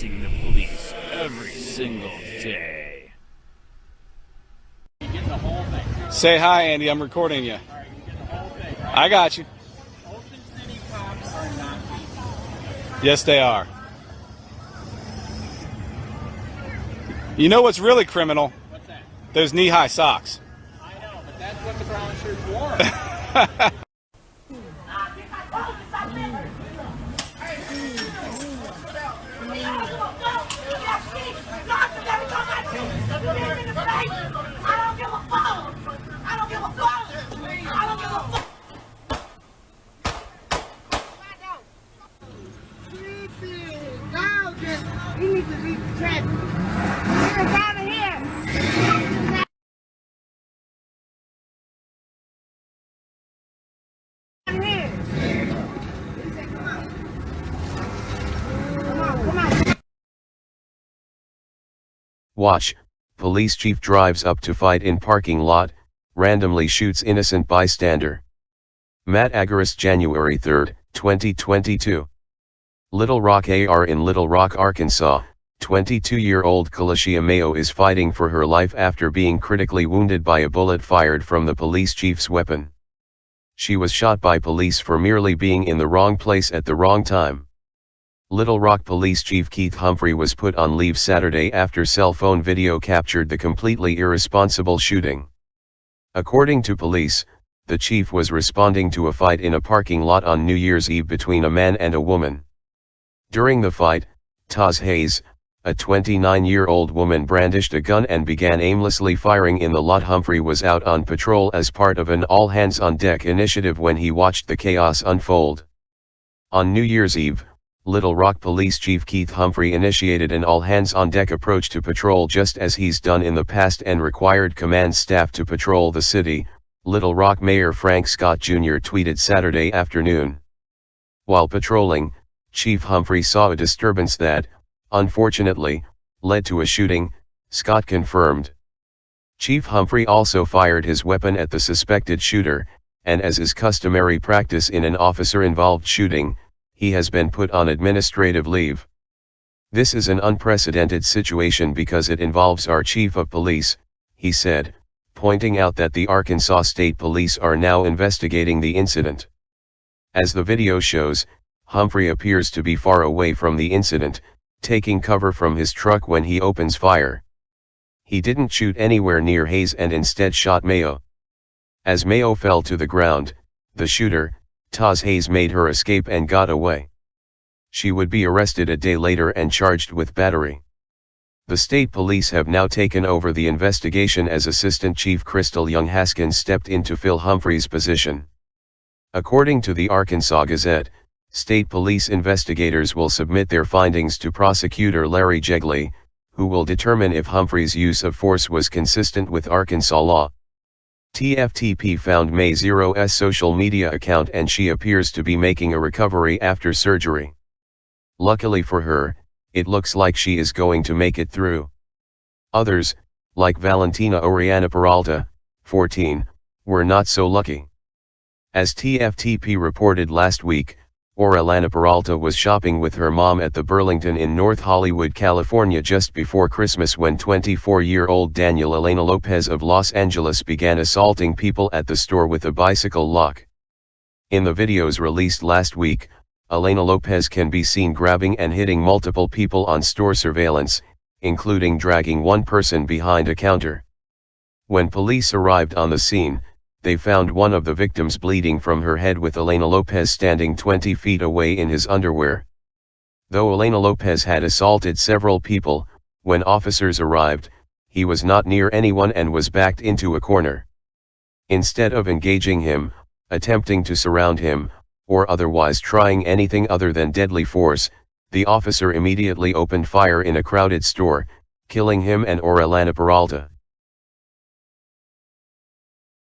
facing the police every single day. Say hi, Andy. I'm recording you. Alright, you get the whole thing, right? I got you. Ocean City cops are not people. Yes, they are. You know what's really criminal? What's that? Those knee-high socks. I know, but that's what the brown shirts wore. You need to leave the traffic. Get us out of here. Out of here. Come on. Come on. Watch, police chief drives up to fight in parking lot, randomly shoots innocent bystander. Matt Agaris, January 3, 2022. Little Rock AR in Little Rock, Arkansas, 22-year-old Kalicia Mayo is fighting for her life after being critically wounded by a bullet fired from the police chief's weapon. She was shot by police for merely being in the wrong place at the wrong time. Little Rock Police Chief Keith Humphrey was put on leave Saturday after cell phone video captured the completely irresponsible shooting. According to police, the chief was responding to a fight in a parking lot on New Year's Eve between a man and a woman. During the fight, Taz Hayes, a 29-year-old woman, brandished a gun and began aimlessly firing in the lot. Humphrey was out on patrol as part of an all-hands-on-deck initiative when he watched the chaos unfold. On New Year's Eve, Little Rock Police Chief Keith Humphrey initiated an all-hands-on-deck approach to patrol just as he's done in the past and required command staff to patrol the city, Little Rock Mayor Frank Scott Jr. tweeted Saturday afternoon. While patrolling, Chief Humphrey saw a disturbance that, unfortunately, led to a shooting, Scott confirmed. Chief Humphrey also fired his weapon at the suspected shooter, and as is customary practice in an officer-involved shooting, he has been put on administrative leave. This is an unprecedented situation because it involves our chief of police, he said, pointing out that the Arkansas State Police are now investigating the incident. As the video shows, Humphrey appears to be far away from the incident, taking cover from his truck when he opens fire. He didn't shoot anywhere near Hayes and instead shot Mayo. As Mayo fell to the ground, the shooter, Taz Hayes, made her escape and got away. She would be arrested a day later and charged with battery. The state police have now taken over the investigation as Assistant Chief Crystal Young Haskins stepped in to fill Humphrey's position. According to the Arkansas Gazette, state police investigators will submit their findings to Prosecutor Larry Jegley, who will determine if Humphrey's use of force was consistent with Arkansas law. TFTP found May 0's social media account and she appears to be making a recovery after surgery. Luckily for her, it looks like she is going to make it through. Others, like Valentina Oriana Peralta, 14, were not so lucky. As TFTP reported last week, Oriana Peralta was shopping with her mom at the Burlington in North Hollywood, California just before Christmas when 24-year-old Daniel Elena Lopez of Los Angeles began assaulting people at the store with a bicycle lock. In the videos released last week, Elena Lopez can be seen grabbing and hitting multiple people on store surveillance, including dragging one person behind a counter. When police arrived on the scene, they found one of the victims bleeding from her head with Elena Lopez standing 20 feet away in his underwear. Though Elena Lopez had assaulted several people, when officers arrived, he was not near anyone and was backed into a corner. Instead of engaging him, attempting to surround him, or otherwise trying anything other than deadly force, the officer immediately opened fire in a crowded store, killing him and Oriana Peralta.